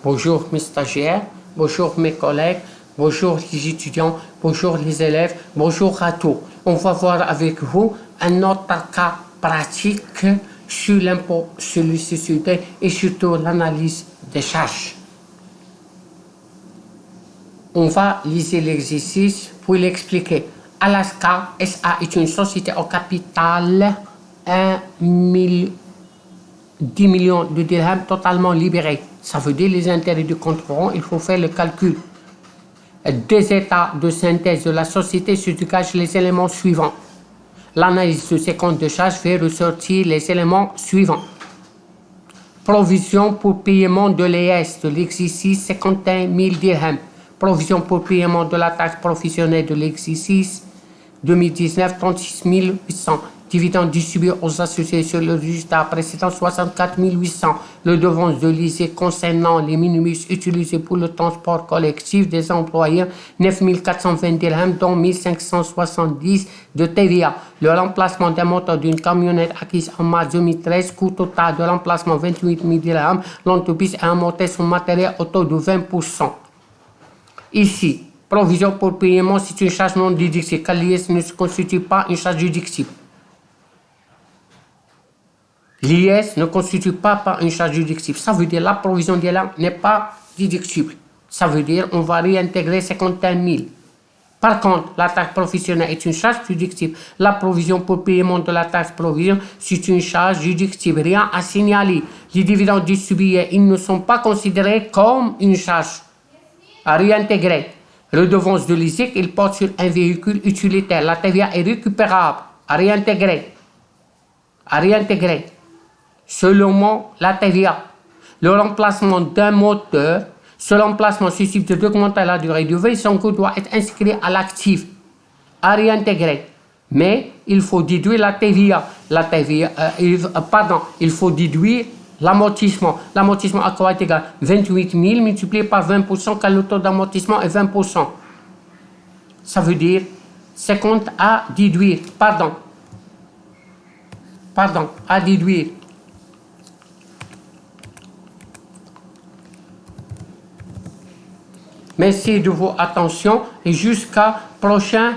Bonjour mes stagiaires, bonjour mes collègues, bonjour les étudiants, bonjour les élèves, bonjour à tous. On va voir avec vous un autre cas pratique sur l'impôt sur les sociétés et surtout l'analyse des charges. On va lire l'exercice pour l'expliquer. Alaska SA est une société au capital 10 millions de dirhams totalement libérés. Ça veut dire les intérêts du compte courant, il faut faire le calcul. Des états de synthèse de la société se dégagent les éléments suivants. L'analyse de ces comptes de charges fait ressortir les éléments suivants. Provision pour paiement de l'ES de l'exercice 51 000 dirhams. Provision pour paiement de la taxe professionnelle de l'exercice 2019 36 800. Dividende distribué aux associés sur le résultat précédent 64 800. Le devance de lycée concernant les minibus utilisés pour le transport collectif des employés 9 420 dirhams dont 1570 de TVA. Le remplacement des moteurs d'une camionnette acquise en mars 2013, coût total de remplacement 28 000 dirhams. L'entreprise a amorti son matériel au taux de 20%. Ici, provision pour paiement, c'est une charge non déductible, car l'IS ne se constitue pas une charge déductible. L'IS ne constitue pas une charge déductible. Ça veut dire la provision de là n'est pas déductible. Ça veut dire on va réintégrer 51 000. Par contre, la taxe professionnelle est une charge déductible. La provision pour paiement de la taxe provision, c'est une charge déductible. Rien à signaler. Les dividendes distribués, ils ne sont pas considérés comme une charge à réintégrer. Redevance de l'ISIC, il porte sur un véhicule utilitaire. La TVA est récupérable à réintégrer. À réintégrer. Seulement la TVA. Le remplacement d'un moteur, ce remplacement suscite d'augmenter la durée de vie, son coût doit être inscrit à l'actif, à réintégrer. Mais il faut déduire la TVA. Il faut déduire l'amortissement. L'amortissement à quoi est égal 28 000 multiplié par 20%, car le taux d'amortissement est 20%. Ça veut dire 50 à déduire. À déduire. Merci de votre attention et jusqu'à prochain